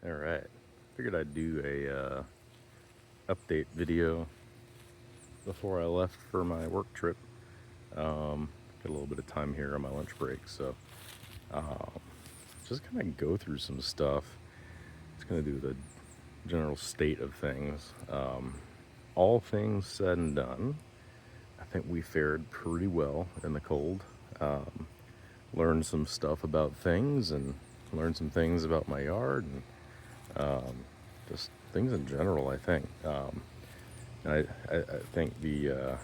All right. Figured I'd do a update video before I left for my work trip. Got a little bit of time here on my lunch break, so just kind of go through some stuff. Just gonna do the general state of things. All things said and done, I think we fared pretty well in the cold. Learned some stuff about things and learned some things about my yard and just things in general. I think. I think the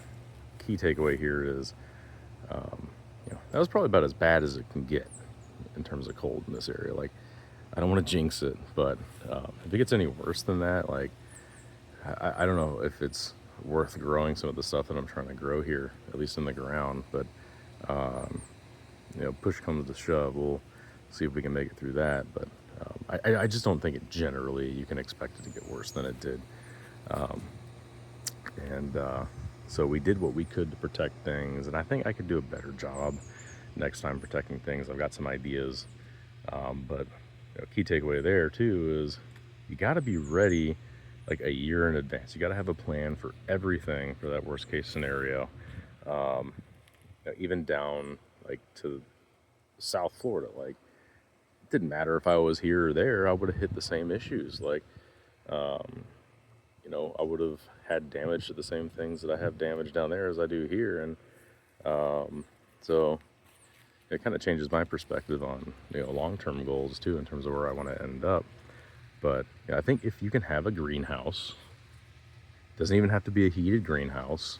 key takeaway here is, that was probably about as bad as it can get in terms of cold in this area. Like, I don't want to jinx it, but if it gets any worse than that, like, I don't know if it's worth growing some of the stuff that I'm trying to grow here, at least in the ground. But push comes to shove, we'll see if we can make it through that. But I just don't think it generally you can expect it to get worse than it did. And so we did what we could to protect things, and I think I could do a better job next time protecting things. I've got some ideas, but key takeaway there too is you got to be ready like a year in advance. You got to have a plan for everything for that worst case scenario. Even down like to South Florida, like it didn't matter if I was here or there, I would have hit the same issues. Like, I would have had damage to the same things that I have damage down there as I do here, and so it kind of changes my perspective on long-term goals too in terms of where I want to end up. But I think if you can have a greenhouse, doesn't even have to be a heated greenhouse,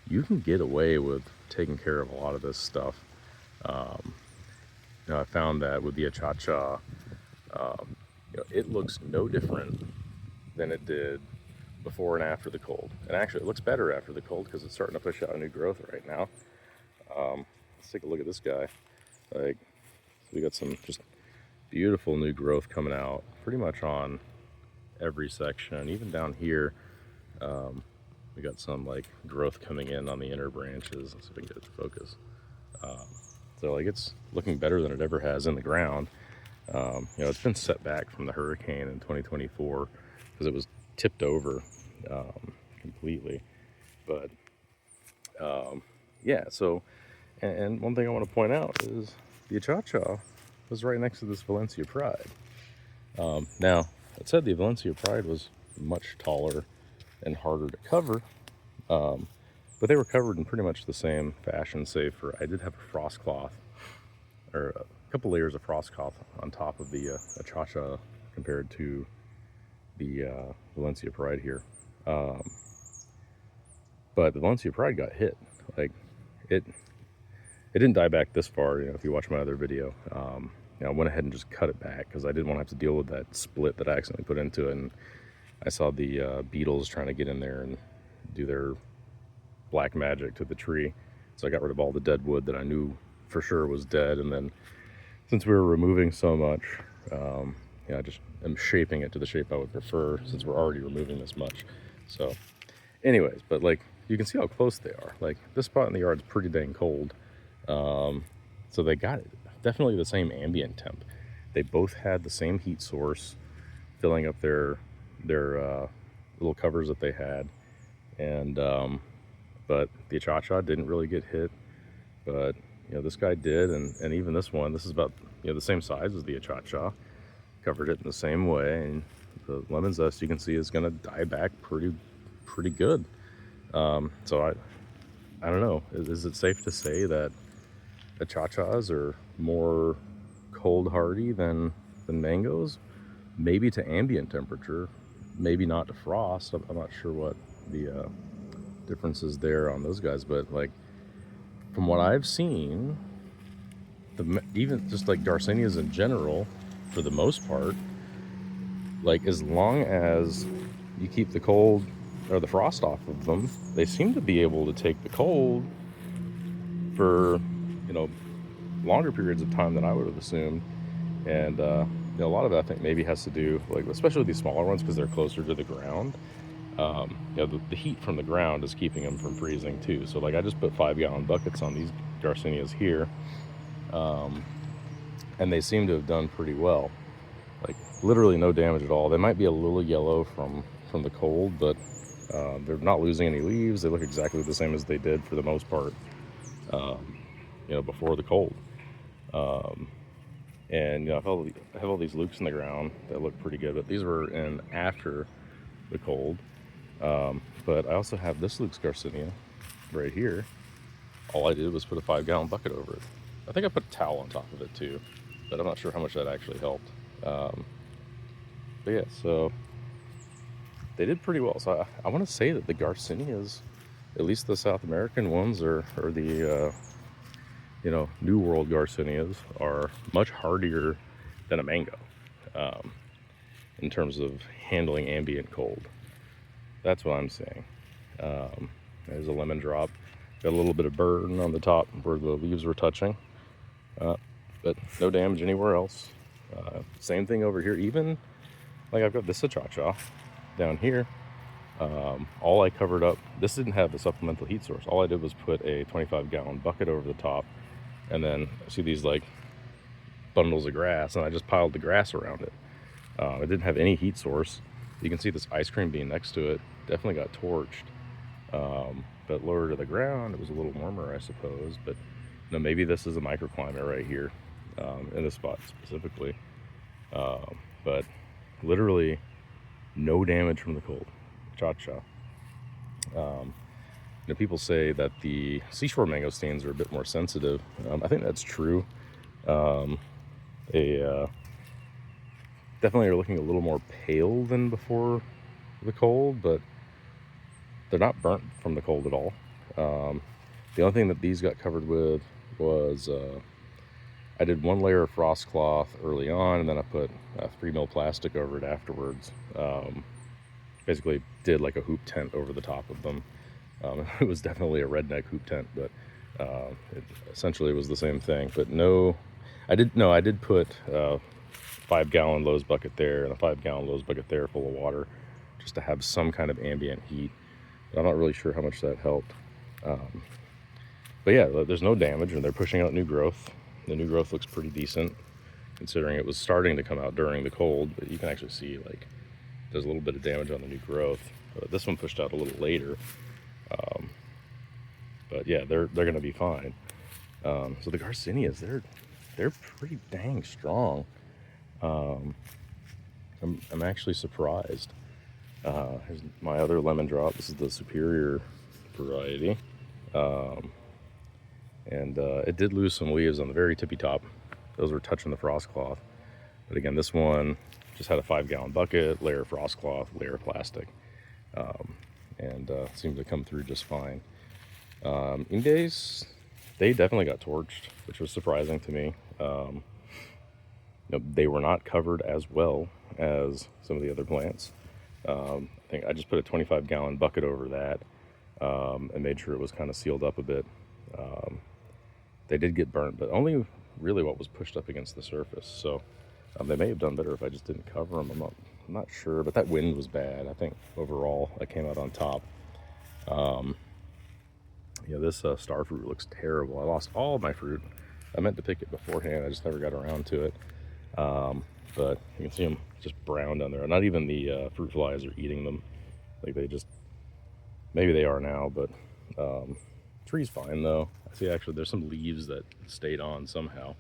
you can get away with taking care of a lot of this stuff. I found that with the Achacha, it looks no different than it did before and after the cold. And actually, it looks better after the cold because it's starting to push out a new growth right now. Let's take a look at this guy. Like, so we got some just beautiful new growth coming out pretty much on every section. Even down here, we got some like growth coming in on the inner branches. Let's see if we can get it to focus. So like it's looking better than it ever has in the ground. It's been set back from the hurricane in 2024 because it was tipped over completely. But yeah, so and one thing I want to point out is the Achacha was right next to this Valencia Pride. Now, it said the Valencia Pride was much taller and harder to cover, but they were covered in pretty much the same fashion, save for I did have a frost cloth, or a couple layers of frost cloth on top of the Achacha compared to the Valencia Pride here. But the Valencia Pride got hit. Like, it didn't die back this far, if you watch my other video. I went ahead and just cut it back because I didn't want to have to deal with that split that I accidentally put into it. And I saw the beetles trying to get in there and do their black magic to the tree. So I got rid of all the dead wood that I knew for sure was dead. And then since we were removing so much, I just am shaping it to the shape I would prefer since we're already removing this much. So anyways, but like you can see how close they are. Like this spot in the yard is pretty dang cold. So they got definitely the same ambient temp. They both had the same heat source filling up their little covers that they had. And but the Achacha didn't really get hit, but this guy did, and even this one, this is about the same size as the Achacha, covered it in the same way, and the lemon zest you can see is going to die back pretty good. So I don't know, is it safe to say that Achachas are more cold hardy than mangoes? Maybe to ambient temperature, maybe not to frost. I'm not sure what the difference is there on those guys, but like from what I've seen, even just like Darcinias in general, for the most part, like as long as you keep the cold or the frost off of them, they seem to be able to take the cold for longer periods of time than I would have assumed. And a lot of it I think maybe has to do, like especially with these smaller ones because they're closer to the ground. The heat from the ground is keeping them from freezing too. So like I just put 5-gallon buckets on these Darcinias here, and they seem to have done pretty well. Like literally no damage at all. They might be a little yellow from the cold, but they're not losing any leaves. They look exactly the same as they did for the most part, before the cold. And I have all these lukes in the ground that look pretty good, but these were in after the cold. But I also have this Luke's Garcinia right here. All I did was put a 5-gallon bucket over it. I think I put a towel on top of it too, but I'm not sure how much that actually helped. But yeah, so they did pretty well. So I want to say that the Garcinias, at least the South American ones, or the New World Garcinias, are much hardier than a mango in terms of handling ambient cold. That's what I'm saying. There's a lemon drop. Got a little bit of burn on the top where the leaves were touching, but no damage anywhere else. Same thing over here. Even like I've got this Cha-Cha down here. All I covered up, this didn't have the supplemental heat source. All I did was put a 25-gallon bucket over the top, and then I see these like bundles of grass, and I just piled the grass around it. It didn't have any heat source. You can see this ice cream bean next to it definitely got torched, but lower to the ground it was a little warmer, I suppose. But maybe this is a microclimate right here in this spot specifically, but literally no damage from the cold. Cha-Cha. People say that the seashore mangosteens are a bit more sensitive. I think that's true. They definitely are looking a little more pale than before the cold, but they're not burnt from the cold at all. The only thing that these got covered with was I did one layer of frost cloth early on, and then I put 3 mil plastic over it afterwards. Basically did like a hoop tent over the top of them. It was definitely a redneck hoop tent, but it essentially was the same thing. But I did put 5-gallon Lowe's bucket there and a 5-gallon Lowe's bucket there full of water, just to have some kind of ambient heat. But I'm not really sure how much that helped. But yeah, there's no damage, and they're pushing out new growth. The new growth looks pretty decent, considering it was starting to come out during the cold. But you can actually see like there's a little bit of damage on the new growth. This one pushed out a little later. But yeah, they're gonna be fine. So the Garcinias, they're pretty dang strong. I'm actually surprised. Here's my other lemon drop. This is the superior variety. And it did lose some leaves on the very tippy top. Those were touching the frost cloth. But again, this one just had a 5-gallon bucket, layer of frost cloth, layer of plastic. And seemed to come through just fine. Indes, they definitely got torched, which was surprising to me. They were not covered as well as some of the other plants. I think I just put a 25-gallon bucket over that and made sure it was kind of sealed up a bit. They did get burnt, but only really what was pushed up against the surface. So they may have done better if I just didn't cover them. I'm not sure, but that wind was bad. I think overall I came out on top. This star fruit looks terrible. I lost all of my fruit. I meant to pick it beforehand. I just never got around to it. But you can see them just brown down there. Not even the fruit flies are eating them. Like maybe they are now, but tree's fine though. I see actually there's some leaves that stayed on somehow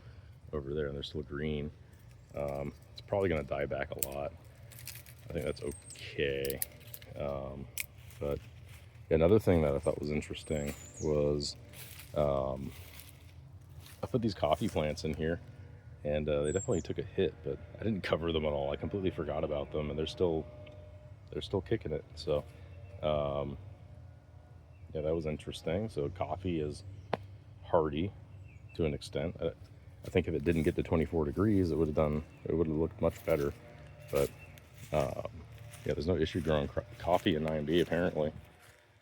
over there, and they're still green. It's probably gonna die back a lot. I think that's okay. But another thing that I thought was interesting was I put these coffee plants in here, and they definitely took a hit, but I didn't cover them at all. I completely forgot about them, and they're still kicking it. So yeah, that was interesting. So coffee is hardy to an extent. I think if it didn't get to 24 degrees, it would have looked much better. But yeah, there's no issue growing coffee in 9B apparently.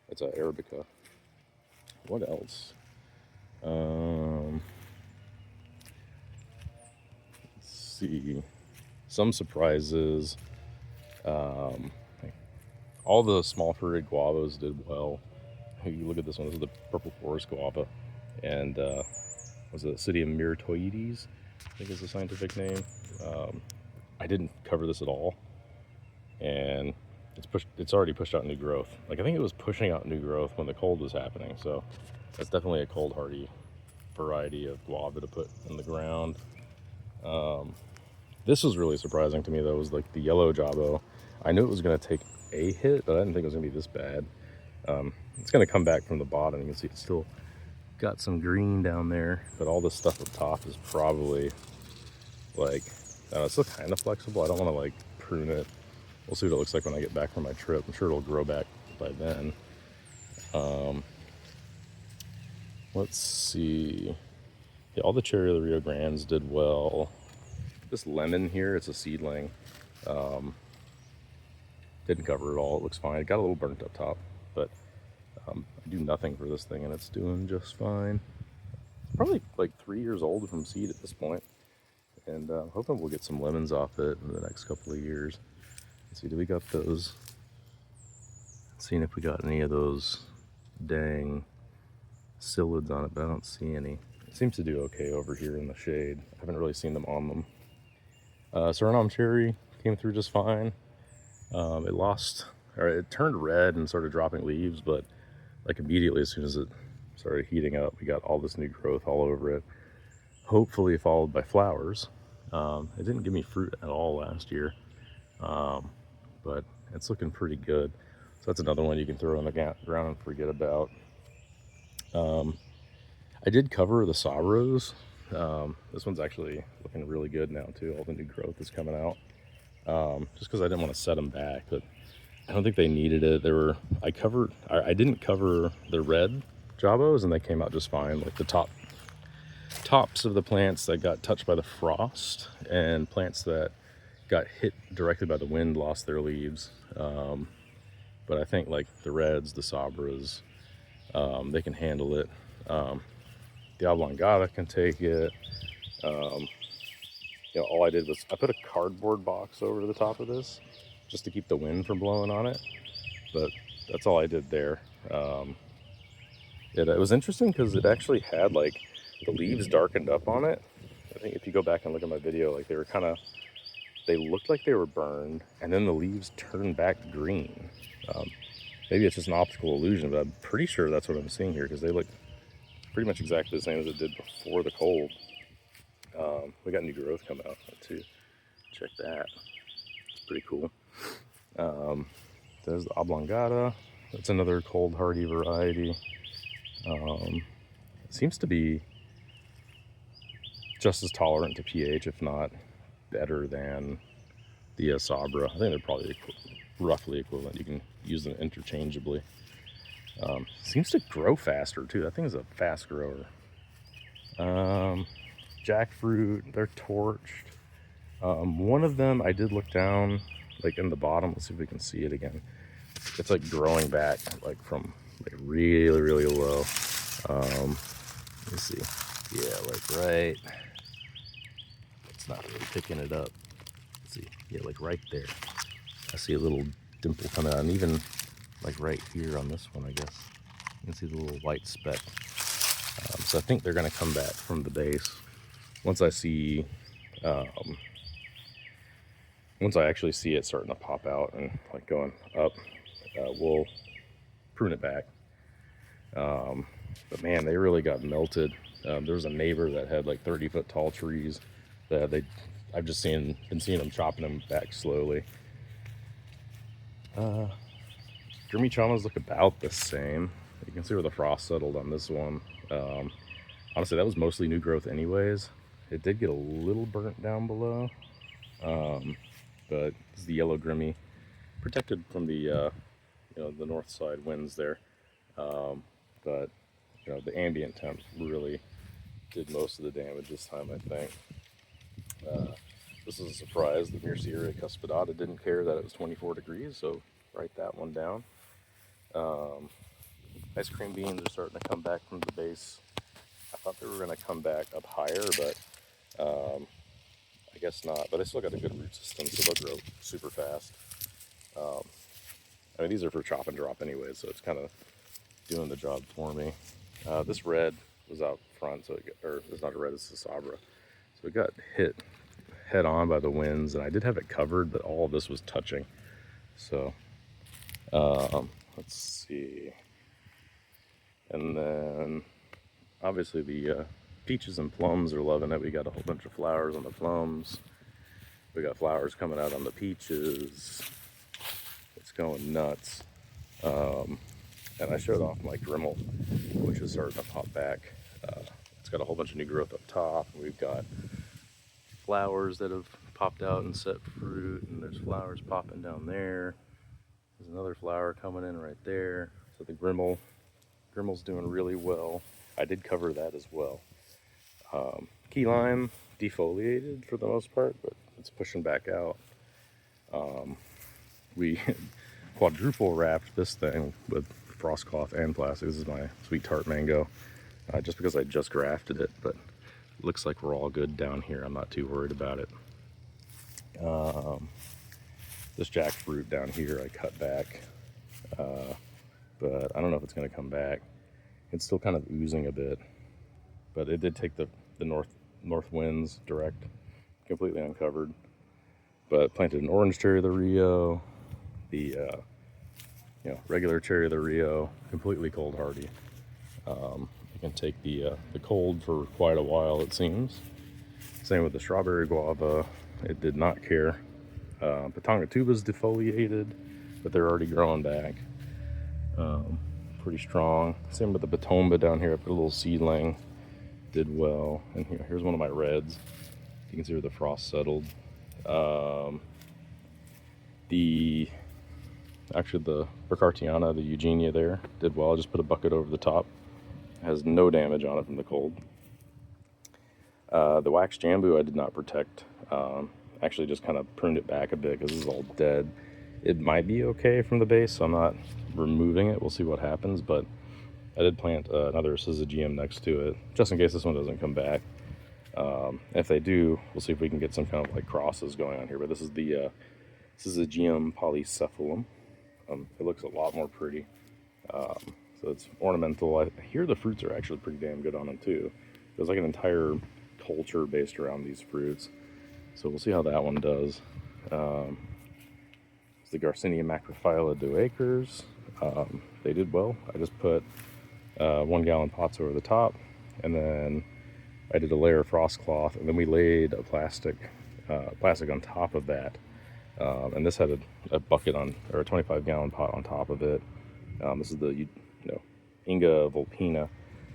It's Arabica. What else? Let's see. Some surprises. All the small fruited guavas did well. You look at this one. This is the purple forest guava, and was it Cydia myrtoides? I think is the scientific name. I didn't cover this at all, and it's already pushed out new growth. Like, I think it was pushing out new growth when the cold was happening, so that's definitely a cold hardy variety of guava to put in the ground. This was really surprising to me though, was like the yellow jabo. I knew it was going to take a hit, but I didn't think it was going to be this bad. It's going to come back from the bottom. You can see it's still got some green down there, but all this stuff up top is probably like, it's still kind of flexible. I don't want to like prune it. We'll see what it looks like when I get back from my trip. I'm sure it'll grow back by then. Let's see. Yeah, all the cherry of the Rio Grandes did well. This lemon here, it's a seedling. Didn't cover it all. It looks fine. It got a little burnt up top, but I do nothing for this thing and it's doing just fine. It's probably like 3 years old from seed at this point, and hoping we'll get some lemons off it in the next couple of years. Let's see, do we got those? Seeing if we got any of those dang psyllids on it, but I don't see any. It seems to do okay over here in the shade. I haven't really seen them on them. Suriname cherry came through just fine. It turned red and started dropping leaves, but like immediately as soon as it started heating up, we got all this new growth all over it. Hopefully followed by flowers. It didn't give me fruit at all last year, but it's looking pretty good. So that's another one you can throw in the ground and forget about. I did cover the Sabros. This one's actually looking really good now too. All the new growth is coming out. Just because I didn't want to set them back, but I don't think they needed it. I didn't cover the red jabos, and they came out just fine. Like the tops of the plants that got touched by the frost, and plants that got hit directly by the wind lost their leaves. But I think like the reds, the Sabras, they can handle it. The Oblongata can take it. All I did was I put a cardboard box over the top of this just to keep the wind from blowing on it. But that's all I did there. It was interesting because it actually had like the leaves darkened up on it. I think if you go back and look at my video, like they looked like they were burned, and then the leaves turned back green. Maybe it's just an optical illusion, but I'm pretty sure that's what I'm seeing here because they look pretty much exactly the same as it did before the cold. We got new growth coming out too. Check that. It's pretty cool. There's the Oblongata. That's another cold hardy variety. It seems to be just as tolerant to pH, if not better than the Sabra. I think they're probably roughly equivalent. You can use them interchangeably. Seems to grow faster too. That thing is a fast grower. Jackfruit, they're torched. One of them, I did look down, like in the bottom. Let's see if we can see it again. It's like growing back, like from like really, really low. Let's see. Yeah, like right. It's not really picking it up. Let's see. Yeah, like right there. I see a little dimple coming out, and even like right here on this one, I guess you can see the little white speck. So I think they're going to come back from the base. Once I actually see it starting to pop out and like going up, we'll prune it back. But man, they really got melted. There was a neighbor that had like 30-foot tall trees that I've just been seeing them chopping them back slowly. Grimmichamas look about the same. You can see where the frost settled on this one. Honestly, that was mostly new growth anyways. It did get a little burnt down below, but this is the yellow Grimmy, protected from the the north side winds there. But the ambient temp really did most of the damage this time, I think. This is a surprise. The Myrcera cuspidata didn't care that it was 24 degrees, so write that one down. Ice cream beans are starting to come back from the base. I thought they were going to come back up higher, but I guess not. But they still got a good root system, so they'll grow super fast. I mean, these are for chop and drop anyway, so it's kind of doing the job for me. This red was out front, or it's not a red, it's a Sabra. So it got hit head on by the winds, and I did have it covered, but all of this was touching. So let's see. And then obviously the peaches and plums are loving it. We got a whole bunch of flowers on the plums. We got flowers coming out on the peaches. It's going nuts. And I showed off my Grimmel, which is starting to pop back. It's got a whole bunch of new growth up top. We've got flowers that have popped out and set fruit, and there's flowers popping down there. There's another flower coming in right there. So the Grimmel's doing really well. I did cover that as well. Key lime defoliated for the most part, but it's pushing back out. We quadruple wrapped this thing with frost cloth and plastic. This is my sweet tart mango, just because I just grafted it, but it looks like we're all good down here. I'm not too worried about it. This jackfruit down here I cut back, but I don't know if it's going to come back. It's still kind of oozing a bit, but it did take the north winds direct, completely uncovered. But planted an orange cherry of the Rio, the regular cherry of the Rio, completely cold hardy. You can take the cold for quite a while, it seems. Same with the strawberry guava, it did not care. Pitanga tuba's defoliated, but they're already growing back. Pretty strong. Same with the Batomba down here. I put a little seedling, did well. And here's one of my reds. You can see where the frost settled. The Burkhartiana, the Eugenia there, did well. I just put a bucket over the top. It has no damage on it from the cold. The wax jambu I did not protect. Actually just kind of pruned it back a bit because this is all dead. It might be okay from the base, so I'm not removing it. We'll see what happens, but I did plant another syzygium next to it, just in case this one doesn't come back. If they do, we'll see if we can get some kind of like crosses going on here. But this is the Syzygium polycephalum. It looks a lot more pretty. So it's ornamental. I hear the fruits are actually pretty damn good on them too. There's like an entire culture based around these fruits. So we'll see how that one does. It's the Garcinia macrophylla duacres. They did well. I just put 1 gallon pots over the top, and then I did a layer of frost cloth, and then we laid a plastic on top of that. And this had a bucket on, or a 25 gallon pot on top of it. This is the Inga vulpina.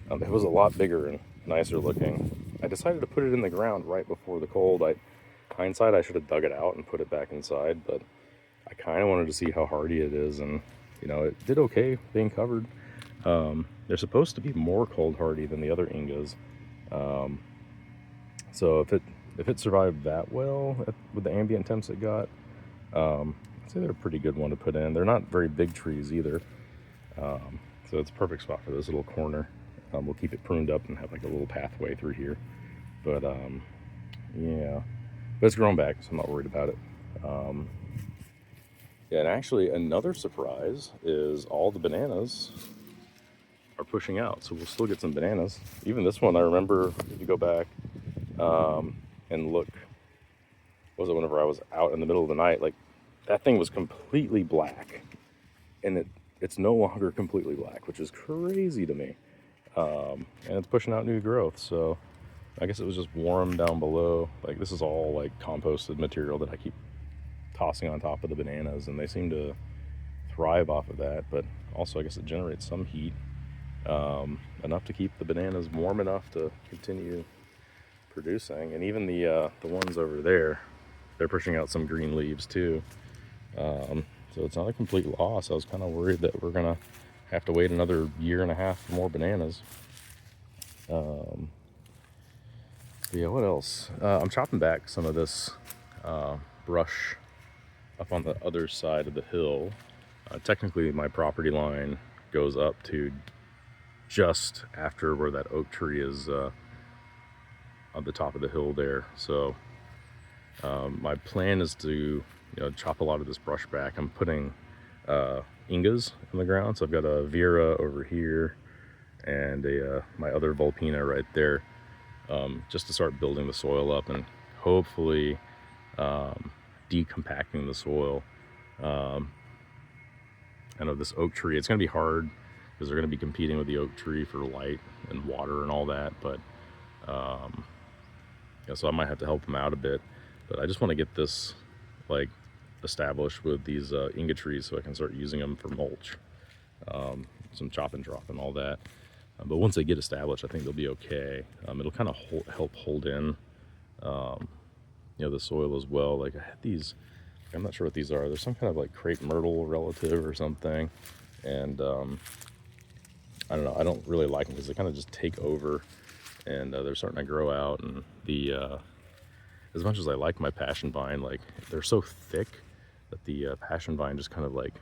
It was a lot bigger and nicer looking. I decided to put it in the ground right before the cold. Hindsight, I should have dug it out and put it back inside, but I kind of wanted to see how hardy it is, and it did okay being covered. They're supposed to be more cold hardy than the other Ingas. So if it survived that well with the ambient temps it got, I'd say they're a pretty good one to put in. They're not very big trees either, so it's a perfect spot for this little corner. We'll keep it pruned up and have like a little pathway through here, but yeah, but it's grown back, so I'm not worried about it. Yeah, and actually another surprise is all the bananas are pushing out, so we'll still get some bananas. Even this one, I remember, if you go back and look, was it whenever I was out in the middle of the night, like that thing was completely black, and it's no longer completely black, which is crazy to me. And it's pushing out new growth, so I guess it was just warm down below. Like this is all like composted material that I keep tossing on top of the bananas, and they seem to thrive off of that, but also I guess it generates some heat, enough to keep the bananas warm enough to continue producing. And even the ones over there, they're pushing out some green leaves too. So it's not a complete loss. I was kind of worried that we're gonna have to wait another year and a half for more bananas. Yeah, what else? I'm chopping back some of this brush up on the other side of the hill. Technically my property line goes up to just after where that oak tree is, on the top of the hill there. So my plan is to chop a lot of this brush back. I'm putting Ingas in the ground, so I've got a Vera over here and my other Vulpina right there, just to start building the soil up, and hopefully decompacting the soil. I know this oak tree, it's going to be hard because they're going to be competing with the oak tree for light and water and all that, but yeah, so I might have to help them out a bit. But I just want to get this like established with these inga trees so I can start using them for mulch, some chop and drop and all that. But once they get established, I think they'll be okay. It'll kind of help hold in, the soil as well. Like I had these, I'm not sure what these are. There's some kind of like crepe myrtle relative or something, and I don't know. I don't really like them because they kind of just take over, and they're starting to grow out. And the as much as I like my passion vine, like they're so thick that the passion vine just kind of like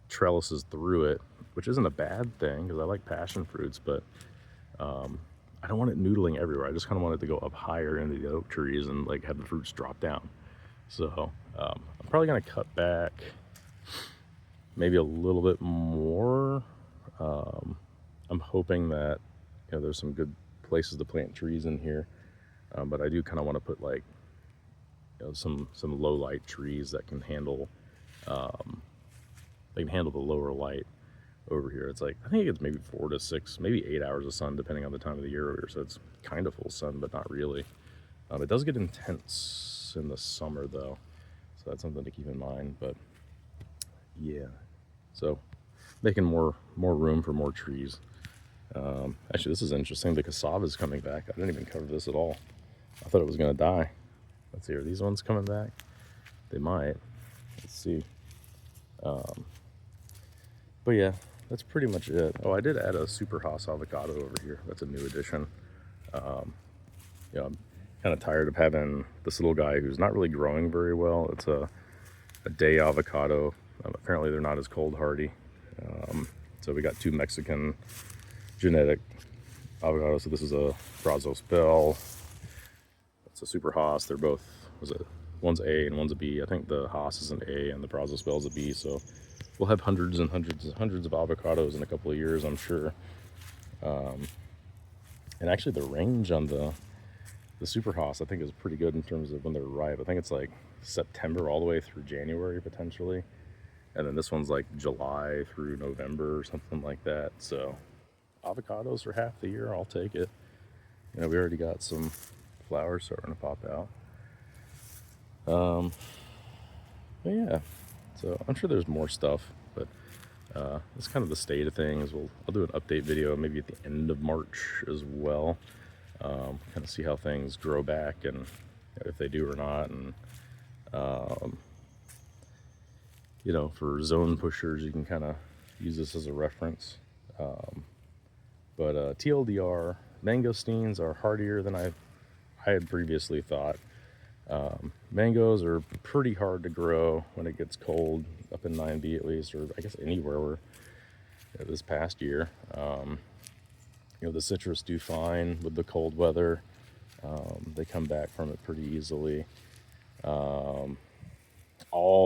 trellises through it, which isn't a bad thing because I like passion fruits, but I don't want it noodling everywhere. I just kind of want it to go up higher into the oak trees and like have the fruits drop down. So I'm probably gonna cut back maybe a little bit more. I'm hoping that there's some good places to plant trees in here, but I do kind of want to put like some low light trees that can handle the lower light over here. It's like I think it's maybe 4 to 6, maybe 8 hours of sun depending on the time of the year over here. So it's kind of full sun, but not really. It does get intense in the summer though, so that's something to keep in mind. But yeah, so making more room for more trees. Actually, this is interesting. The cassava is coming back. I didn't even cover this at all. I thought it was gonna die. Let's see, are these ones coming back? They might. Let's see. But yeah, that's pretty much it. Oh, I did add a Super Haas avocado over here. That's a new addition. I'm kind of tired of having this little guy who's not really growing very well. It's a day avocado. Apparently they're not as cold hardy. So we got 2 Mexican genetic avocados. So this is a Brazos Bell. It's a Super Haas. They're both, one's A and one's a B. I think the Haas is an A and the Brazos Bell is a B. So we'll have hundreds and hundreds and hundreds of avocados in a couple of years, I'm sure. And actually the range on the Super Haas I think is pretty good in terms of when they're ripe. I think it's like September all the way through January potentially. And then this one's like July through November or something like that. So avocados for half the year, I'll take it. We already got some flowers starting to pop out. But yeah, so I'm sure there's more stuff, but that's kind of the state of things. I'll do an update video maybe at the end of March as well. Kind of see how things grow back and if they do or not. And for zone pushers, you can kind of use this as a reference. But TLDR, mangosteens are hardier than I had previously thought. Mangoes are pretty hard to grow when it gets cold, up in 9B at least, or I guess anywhere we're this past year. The citrus do fine with the cold weather. They come back from it pretty easily. All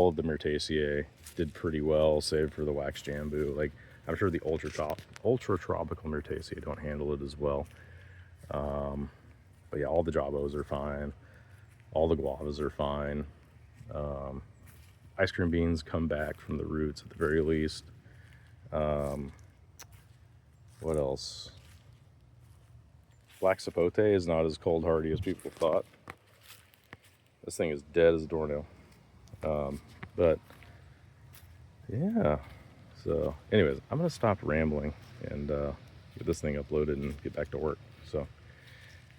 of the Myrtaceae did pretty well, save for the wax jambu. Like I'm sure the ultra tropical Myrtaceae don't handle it as well. But yeah, all the jabos are fine. All the guavas are fine. Ice cream beans come back from the roots at the very least. What else? Black sapote is not as cold hardy as people thought. This thing is dead as a doornail. But yeah, so anyways, I'm gonna stop rambling and get this thing uploaded and get back to work. So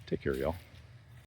take care, y'all.